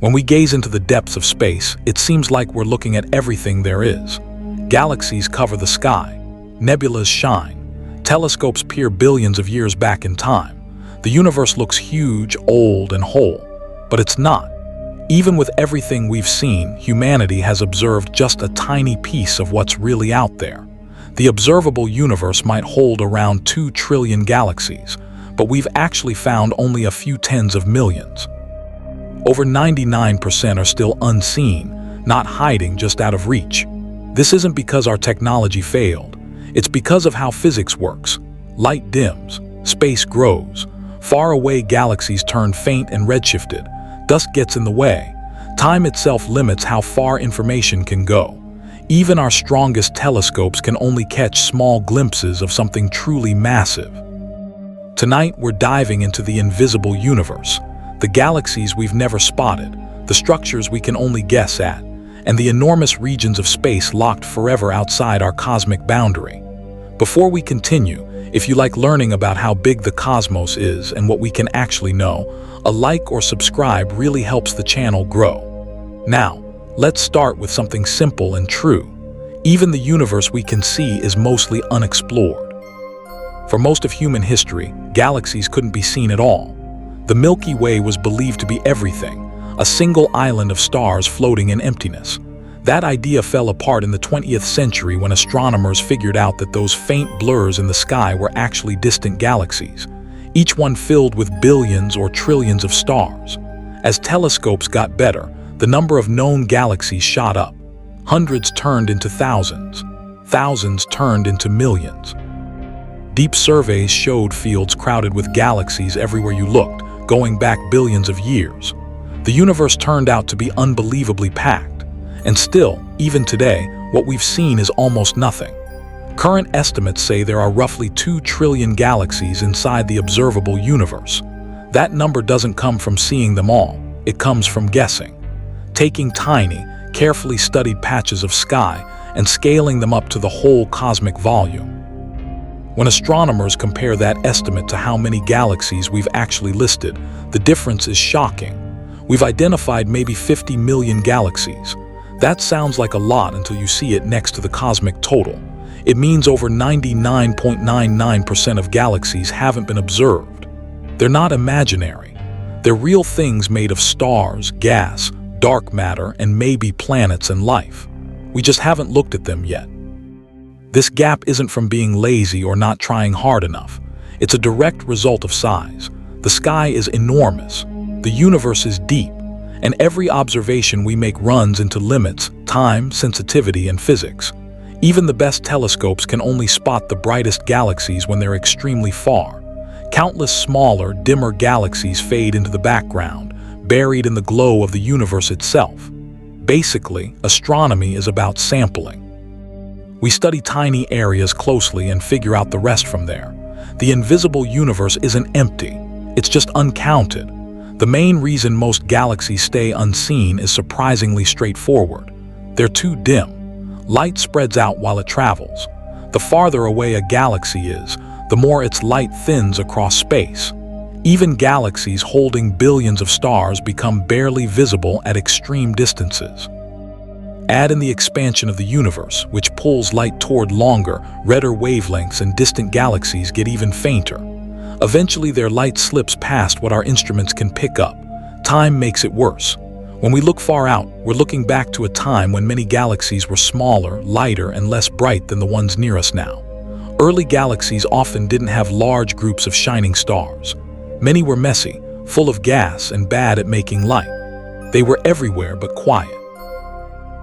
When we gaze into the depths of space, it seems like we're looking at everything there is. Galaxies cover the sky, nebulas shine, telescopes peer billions of years back in time. The universe looks huge, old, and whole, but it's not. Even with everything we've seen, humanity has observed just a tiny piece of what's really out there. The observable universe might hold around 2 trillion galaxies, but we've actually found only a few tens of millions. Over 99% are still unseen, not hiding, just out of reach. This isn't because our technology failed. It's because of how physics works. Light dims, space grows. Far away galaxies turn faint and redshifted. Dust gets in the way. Time itself limits how far information can go. Even our strongest telescopes can only catch small glimpses of something truly massive. Tonight, we're diving into the invisible universe, the galaxies we've never spotted, the structures we can only guess at, and the enormous regions of space locked forever outside our cosmic boundary. Before we continue, if you like learning about how big the cosmos is and what we can actually know, a like or subscribe really helps the channel grow. Now, let's start with something simple and true. Even the universe we can see is mostly unexplored. For most of human history, galaxies couldn't be seen at all. The Milky Way was believed to be everything, a single island of stars floating in emptiness. That idea fell apart in the 20th century when astronomers figured out that those faint blurs in the sky were actually distant galaxies, each one filled with billions or trillions of stars. As telescopes got better, the number of known galaxies shot up. Hundreds turned into thousands. Thousands turned into millions. Deep surveys showed fields crowded with galaxies everywhere you looked, going back billions of years. The universe turned out to be unbelievably packed. And still, even today, what we've seen is almost nothing. Current estimates say there are roughly 2 trillion galaxies inside the observable universe. That number doesn't come from seeing them all. It comes from guessing. Taking tiny, carefully studied patches of sky and scaling them up to the whole cosmic volume. When astronomers compare that estimate to how many galaxies we've actually listed, the difference is shocking. We've identified maybe 50 million galaxies. That sounds like a lot until you see it next to the cosmic total. It means over 99.99% of galaxies haven't been observed. They're not imaginary. They're real things made of stars, gas, dark matter, and maybe planets and life. We just haven't looked at them yet. This gap isn't from being lazy or not trying hard enough. It's a direct result of size. The sky is enormous. The universe is deep. And every observation we make runs into limits, time, sensitivity, and physics. Even the best telescopes can only spot the brightest galaxies when they're extremely far. Countless smaller, dimmer galaxies fade into the background, buried in the glow of the universe itself. Basically, astronomy is about sampling. We study tiny areas closely and figure out the rest from there. The invisible universe isn't empty. It's just uncounted. The main reason most galaxies stay unseen is surprisingly straightforward. They're too dim. Light spreads out while it travels. The farther away a galaxy is, the more its light thins across space. Even galaxies holding billions of stars become barely visible at extreme distances. Add in the expansion of the universe, which pulls light toward longer, redder wavelengths, and distant galaxies get even fainter. Eventually, their light slips past what our instruments can pick up. Time makes it worse. When we look far out, we're looking back to a time when many galaxies were smaller, lighter, and less bright than the ones near us now. Early galaxies often didn't have large groups of shining stars. Many were messy, full of gas, and bad at making light. They were everywhere but quiet.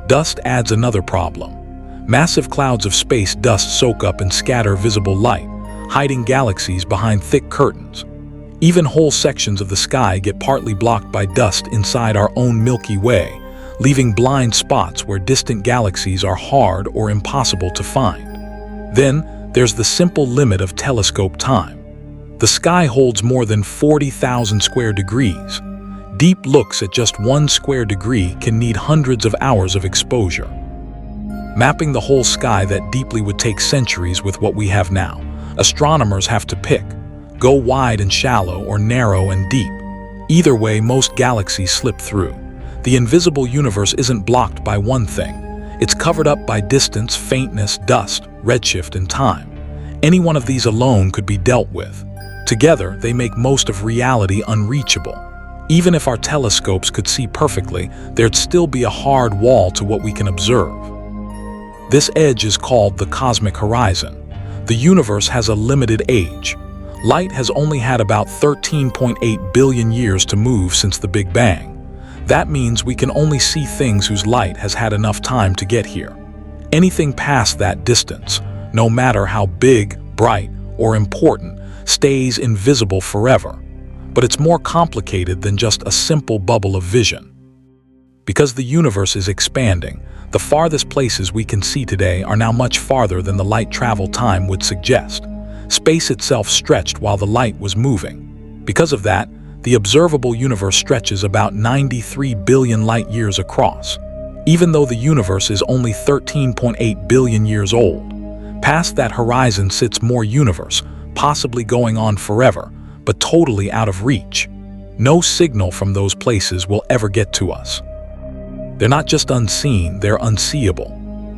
Dust adds another problem. Massive clouds of space dust soak up and scatter visible light, hiding galaxies behind thick curtains. Even whole sections of the sky get partly blocked by dust inside our own Milky Way, leaving blind spots where distant galaxies are hard or impossible to find. Then, there's the simple limit of telescope time. The sky holds more than 40,000 square degrees. Deep looks at just 1 square degree can need hundreds of hours of exposure. Mapping the whole sky that deeply would take centuries with what we have now. Astronomers have to pick. Go wide and shallow or narrow and deep. Either way, most galaxies slip through. The invisible universe isn't blocked by one thing. It's covered up by distance, faintness, dust, redshift, and time. Any one of these alone could be dealt with. Together, they make most of reality unreachable. Even if our telescopes could see perfectly, there'd still be a hard wall to what we can observe. This edge is called the cosmic horizon. The universe has a limited age. Light has only had about 13.8 billion years to move since the Big Bang. That means we can only see things whose light has had enough time to get here. Anything past that distance, no matter how big, bright, or important, stays invisible forever. But it's more complicated than just a simple bubble of vision. Because the universe is expanding, the farthest places we can see today are now much farther than the light travel time would suggest. Space itself stretched while the light was moving. Because of that, the observable universe stretches about 93 billion light years across. Even though the universe is only 13.8 billion years old, past that horizon sits more universe, possibly going on forever, but totally out of reach. No signal from those places will ever get to us. They're not just unseen, they're unseeable.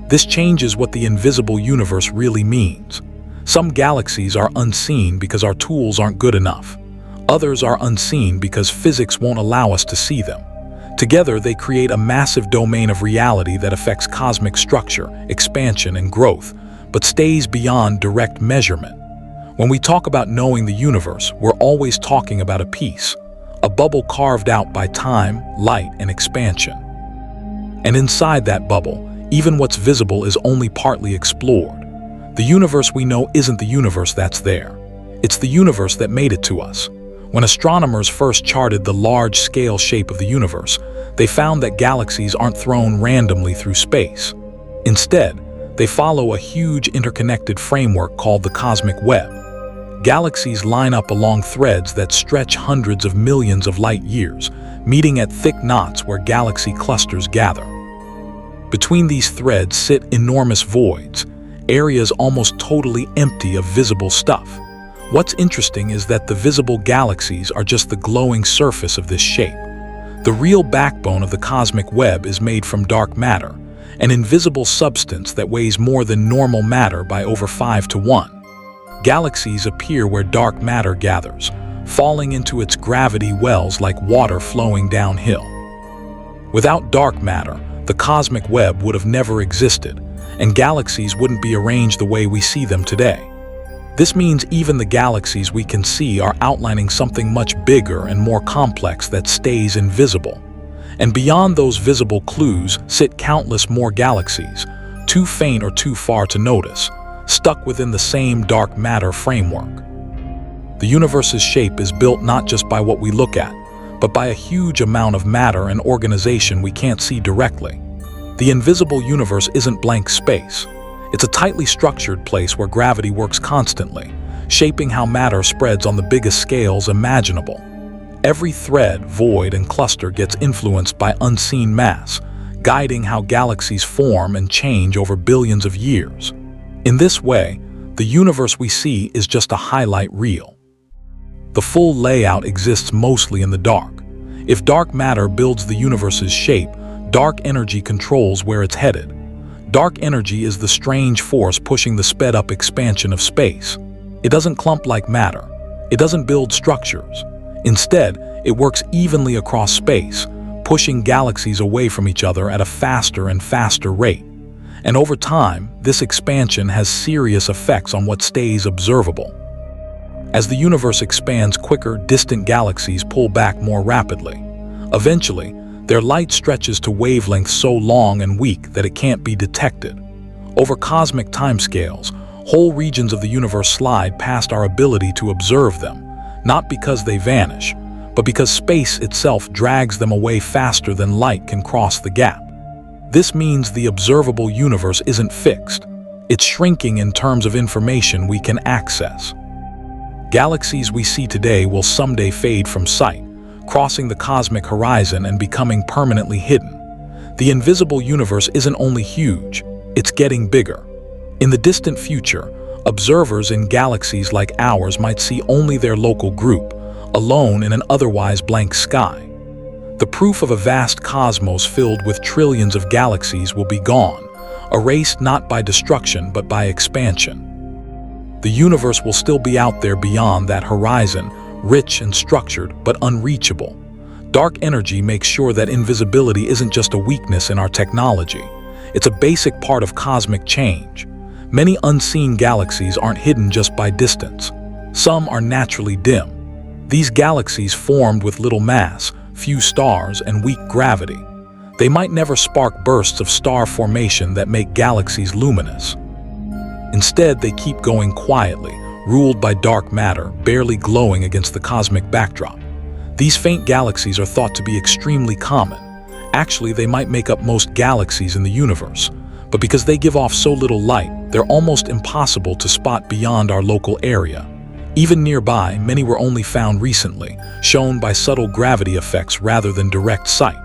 This changes what the invisible universe really means. Some galaxies are unseen because our tools aren't good enough. Others are unseen because physics won't allow us to see them. Together, they create a massive domain of reality that affects cosmic structure, expansion, and growth, but stays beyond direct measurement. When we talk about knowing the universe, we're always talking about a piece, a bubble carved out by time, light, and expansion. And inside that bubble, even what's visible is only partly explored. The universe we know isn't the universe that's there. It's the universe that made it to us. When astronomers first charted the large-scale shape of the universe, they found that galaxies aren't thrown randomly through space. Instead, they follow a huge interconnected framework called the cosmic web. Galaxies line up along threads that stretch hundreds of millions of light years, meeting at thick knots where galaxy clusters gather. Between these threads sit enormous voids, areas almost totally empty of visible stuff. What's interesting is that the visible galaxies are just the glowing surface of this shape. The real backbone of the cosmic web is made from dark matter, an invisible substance that weighs more than normal matter by over 5 to 1. Galaxies appear where dark matter gathers, falling into its gravity wells like water flowing downhill. Without dark matter, the cosmic web would have never existed, and galaxies wouldn't be arranged the way we see them today. This means even the galaxies we can see are outlining something much bigger and more complex that stays invisible. And beyond those visible clues sit countless more galaxies, too faint or too far to notice, stuck within the same dark matter framework. The universe's shape is built not just by what we look at, but by a huge amount of matter and organization we can't see directly. The invisible universe isn't blank space. It's a tightly structured place where gravity works constantly, shaping how matter spreads on the biggest scales imaginable. Every thread, void, and cluster gets influenced by unseen mass, guiding how galaxies form and change over billions of years. In this way, the universe we see is just a highlight reel. The full layout exists mostly in the dark. If dark matter builds the universe's shape, dark energy controls where it's headed. Dark energy is the strange force pushing the sped-up expansion of space. It doesn't clump like matter. It doesn't build structures. Instead, it works evenly across space, pushing galaxies away from each other at a faster and faster rate. And over time, this expansion has serious effects on what stays observable. As the universe expands quicker, distant galaxies pull back more rapidly. Eventually, their light stretches to wavelengths so long and weak that it can't be detected. Over cosmic timescales, whole regions of the universe slide past our ability to observe them, not because they vanish, but because space itself drags them away faster than light can cross the gap. This means the observable universe isn't fixed. It's shrinking in terms of information we can access. Galaxies we see today will someday fade from sight, crossing the cosmic horizon and becoming permanently hidden. The invisible universe isn't only huge, it's getting bigger. In the distant future, observers in galaxies like ours might see only their local group, alone in an otherwise blank sky. The proof of a vast cosmos filled with trillions of galaxies will be gone, erased not by destruction but by expansion. The universe will still be out there beyond that horizon, rich and structured but unreachable. Dark energy makes sure that invisibility isn't just a weakness in our technology. It's a basic part of cosmic change. Many unseen galaxies aren't hidden just by distance. Some are naturally dim. These galaxies formed with little mass, few stars, and weak gravity. They might never spark bursts of star formation that make galaxies luminous. Instead, they keep going quietly, ruled by dark matter, barely glowing against the cosmic backdrop. These faint galaxies are thought to be extremely common. Actually, they might make up most galaxies in the universe, but because they give off so little light, they're almost impossible to spot beyond our local area. Even nearby, many were only found recently, shown by subtle gravity effects rather than direct sight.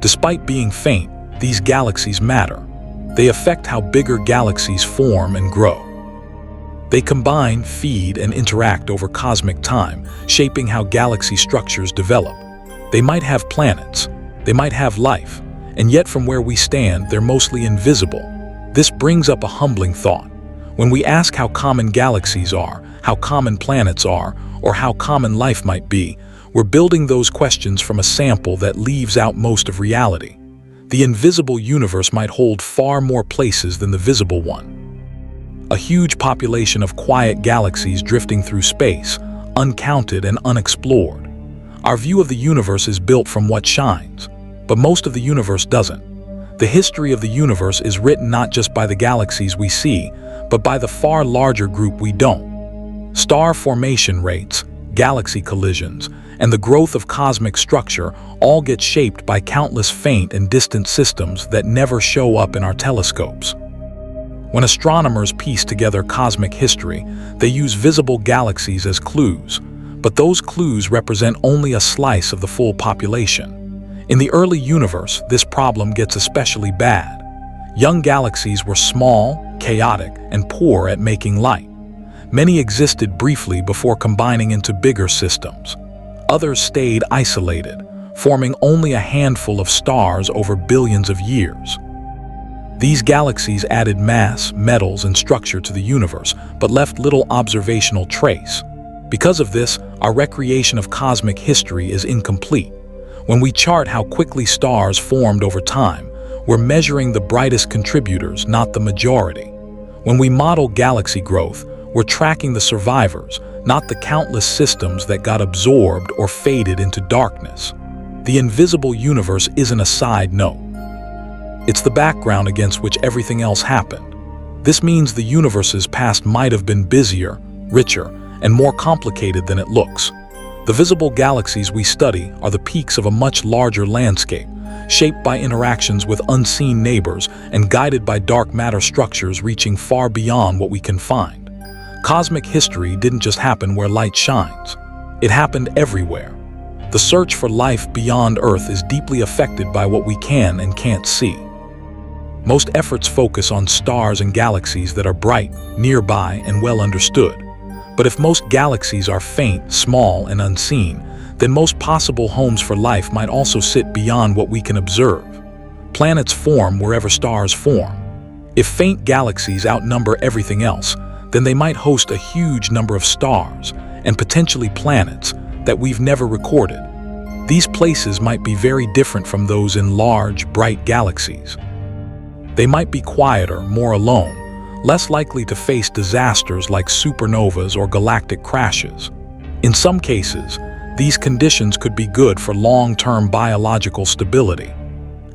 Despite being faint, these galaxies matter. They affect how bigger galaxies form and grow. They combine, feed, and interact over cosmic time, shaping how galaxy structures develop. They might have planets, they might have life, and yet from where we stand, they're mostly invisible. This brings up a humbling thought. When we ask how common galaxies are, how common planets are, or how common life might be, we're building those questions from a sample that leaves out most of reality. The invisible universe might hold far more places than the visible one. A huge population of quiet galaxies drifting through space, uncounted and unexplored. Our view of the universe is built from what shines, but most of the universe doesn't. The history of the universe is written not just by the galaxies we see, but by the far larger group we don't. Star formation rates, galaxy collisions, and the growth of cosmic structure all get shaped by countless faint and distant systems that never show up in our telescopes. When astronomers piece together cosmic history, they use visible galaxies as clues, but those clues represent only a slice of the full population. In the early universe, this problem gets especially bad. Young galaxies were small, chaotic, and poor at making light. Many existed briefly before combining into bigger systems. Others stayed isolated, forming only a handful of stars over billions of years. These galaxies added mass, metals, and structure to the universe, but left little observational trace. Because of this, our recreation of cosmic history is incomplete. When we chart how quickly stars formed over time, we're measuring the brightest contributors, not the majority. When we model galaxy growth, we're tracking the survivors, not the countless systems that got absorbed or faded into darkness. The invisible universe isn't a side note. It's the background against which everything else happened. This means the universe's past might have been busier, richer, and more complicated than it looks. The visible galaxies we study are the peaks of a much larger landscape, shaped by interactions with unseen neighbors and guided by dark matter structures reaching far beyond what we can find. Cosmic history didn't just happen where light shines. It happened everywhere. The search for life beyond Earth is deeply affected by what we can and can't see. Most efforts focus on stars and galaxies that are bright, nearby, and well understood. But if most galaxies are faint, small, and unseen, then most possible homes for life might also sit beyond what we can observe. Planets form wherever stars form. If faint galaxies outnumber everything else, then they might host a huge number of stars and potentially planets that we've never recorded. These places might be very different from those in large, bright galaxies. They might be quieter, more alone, less likely to face disasters like supernovas or galactic crashes. In some cases, these conditions could be good for long-term biological stability.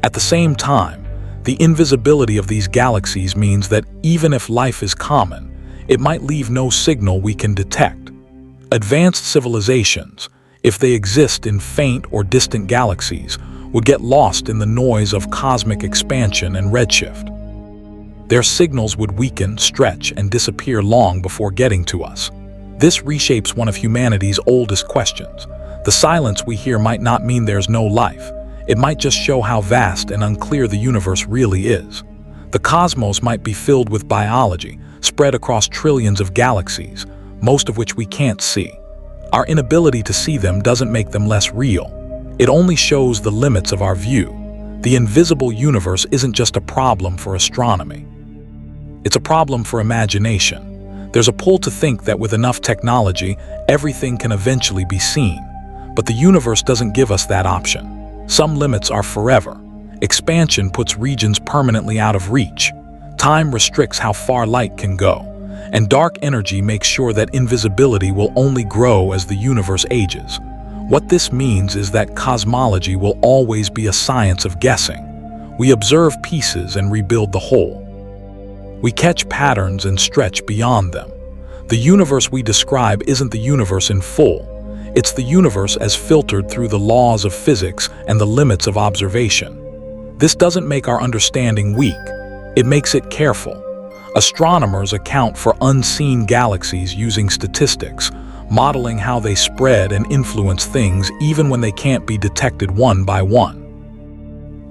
At the same time, the invisibility of these galaxies means that even if life is common, it might leave no signal we can detect. Advanced civilizations, if they exist in faint or distant galaxies, would get lost in the noise of cosmic expansion and redshift. Their signals would weaken, stretch, and disappear long before getting to us. This reshapes one of humanity's oldest questions. The silence we hear might not mean there's no life. It might just show how vast and unclear the universe really is. The cosmos might be filled with biology, spread across trillions of galaxies, most of which we can't see. Our inability to see them doesn't make them less real. It only shows the limits of our view. The invisible universe isn't just a problem for astronomy. It's a problem for imagination. There's a pull to think that with enough technology, everything can eventually be seen. But the universe doesn't give us that option. Some limits are forever. Expansion puts regions permanently out of reach. Time restricts how far light can go. And dark energy makes sure that invisibility will only grow as the universe ages. What this means is that cosmology will always be a science of guessing. We observe pieces and rebuild the whole. We catch patterns and stretch beyond them. The universe we describe isn't the universe in full. It's the universe as filtered through the laws of physics and the limits of observation. This doesn't make our understanding weak. It makes it careful. Astronomers account for unseen galaxies using statistics, modeling how they spread and influence things even when they can't be detected one by one.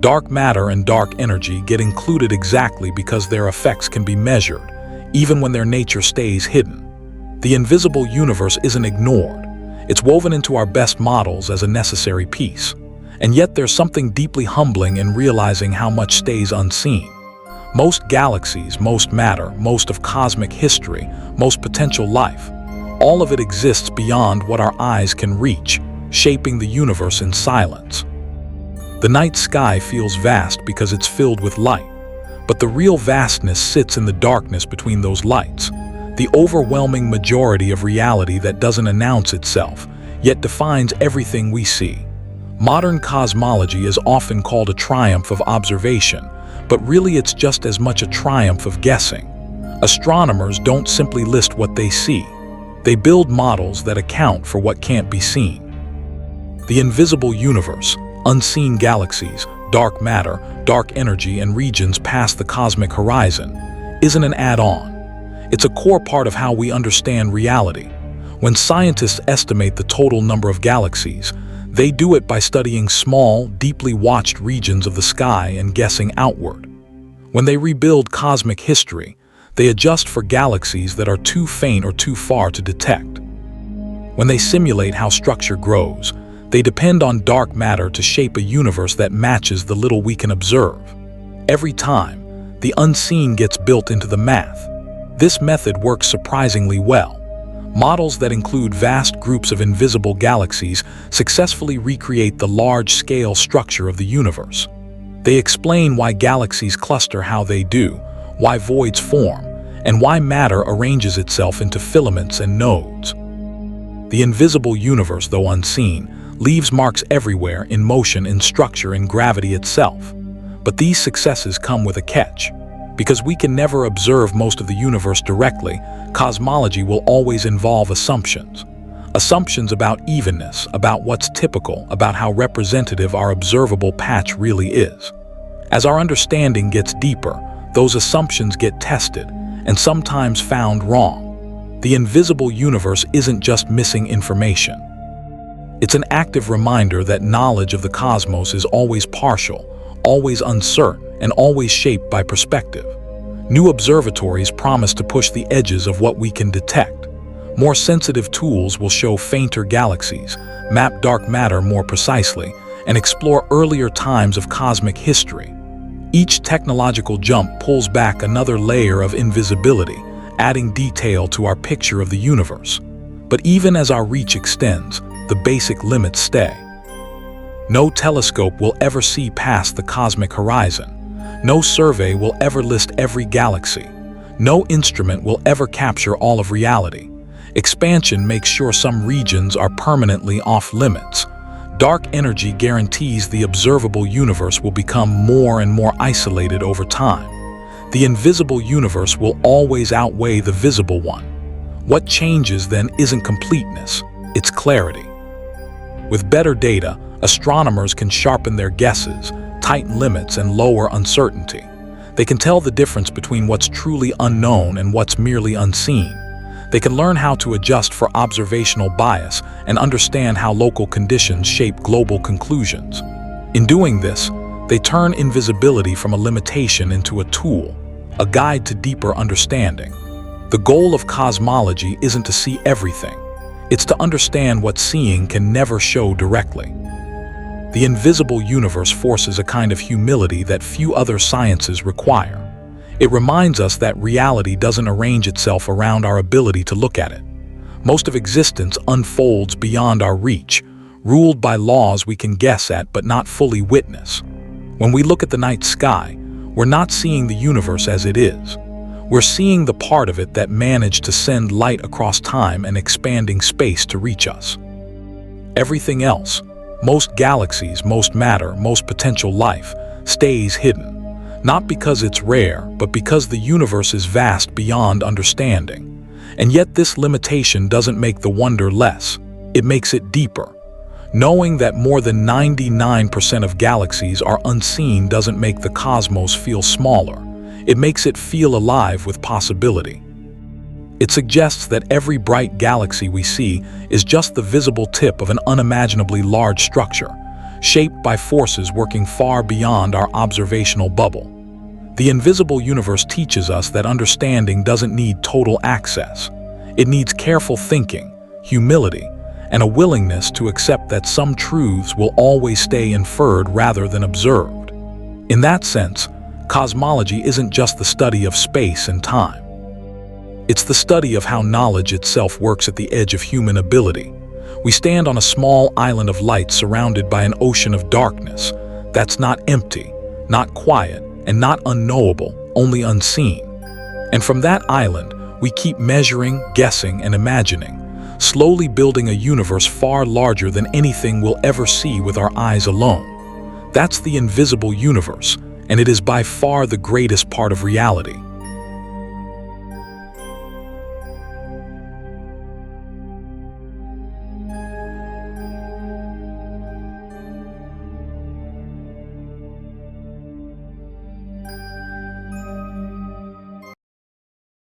Dark matter and dark energy get included exactly because their effects can be measured, even when their nature stays hidden. The invisible universe isn't ignored. It's woven into our best models as a necessary piece. And yet there's something deeply humbling in realizing how much stays unseen. Most galaxies, most matter, most of cosmic history, most potential life, all of it exists beyond what our eyes can reach, shaping the universe in silence. The night sky feels vast because it's filled with light, but the real vastness sits in the darkness between those lights, the overwhelming majority of reality that doesn't announce itself, yet defines everything we see. Modern cosmology is often called a triumph of observation, but really it's just as much a triumph of guessing. Astronomers don't simply list what they see. They build models that account for what can't be seen. The invisible universe, unseen galaxies, dark matter, dark energy, and regions past the cosmic horizon, isn't an add-on. It's a core part of how we understand reality. When scientists estimate the total number of galaxies, they do it by studying small, deeply watched regions of the sky and guessing outward. When they rebuild cosmic history, they adjust for galaxies that are too faint or too far to detect. When they simulate how structure grows, they depend on dark matter to shape a universe that matches the little we can observe. Every time, the unseen gets built into the math. This method works surprisingly well. Models that include vast groups of invisible galaxies successfully recreate the large-scale structure of the universe. They explain why galaxies cluster how they do, why voids form, and why matter arranges itself into filaments and nodes. The invisible universe, though unseen, leaves marks everywhere in motion, in structure, in gravity itself. But these successes come with a catch. Because we can never observe most of the universe directly, cosmology will always involve assumptions. Assumptions about evenness, about what's typical, about how representative our observable patch really is. As our understanding gets deeper, those assumptions get tested, and sometimes found wrong. The invisible universe isn't just missing information. It's an active reminder that knowledge of the cosmos is always partial, always uncertain, and always shaped by perspective. New observatories promise to push the edges of what we can detect. More sensitive tools will show fainter galaxies, map dark matter more precisely, and explore earlier times of cosmic history. Each technological jump pulls back another layer of invisibility, adding detail to our picture of the universe. But even as our reach extends, the basic limits stay. No telescope will ever see past the cosmic horizon. No survey will ever list every galaxy. No instrument will ever capture all of reality. Expansion makes sure some regions are permanently off limits. Dark energy guarantees the observable universe will become more and more isolated over time. The invisible universe will always outweigh the visible one. What changes then isn't completeness, it's clarity. With better data, astronomers can sharpen their guesses, tighten limits, and lower uncertainty. They can tell the difference between what's truly unknown and what's merely unseen. They can learn how to adjust for observational bias and understand how local conditions shape global conclusions. In doing this, they turn invisibility from a limitation into a tool, a guide to deeper understanding. The goal of cosmology isn't to see everything. It's to understand what seeing can never show directly. The invisible universe forces a kind of humility that few other sciences require. It reminds us that reality doesn't arrange itself around our ability to look at it. Most of existence unfolds beyond our reach, ruled by laws we can guess at but not fully witness. When we look at the night sky, we're not seeing the universe as it is. We're seeing the part of it that managed to send light across time and expanding space to reach us. Everything else, most galaxies, most matter, most potential life, stays hidden. Not because it's rare, but because the universe is vast beyond understanding. And yet this limitation doesn't make the wonder less. It makes it deeper. Knowing that more than 99% of galaxies are unseen doesn't make the cosmos feel smaller. It makes it feel alive with possibility. It suggests that every bright galaxy we see is just the visible tip of an unimaginably large structure, shaped by forces working far beyond our observational bubble. The invisible universe teaches us that understanding doesn't need total access. It needs careful thinking, humility, and a willingness to accept that some truths will always stay inferred rather than observed. In that sense, cosmology isn't just the study of space and time. It's the study of how knowledge itself works at the edge of human ability. We stand on a small island of light surrounded by an ocean of darkness that's not empty, not quiet, and not unknowable, only unseen. And from that island, we keep measuring, guessing, and imagining, slowly building a universe far larger than anything we'll ever see with our eyes alone. That's the invisible universe, and it is by far the greatest part of reality.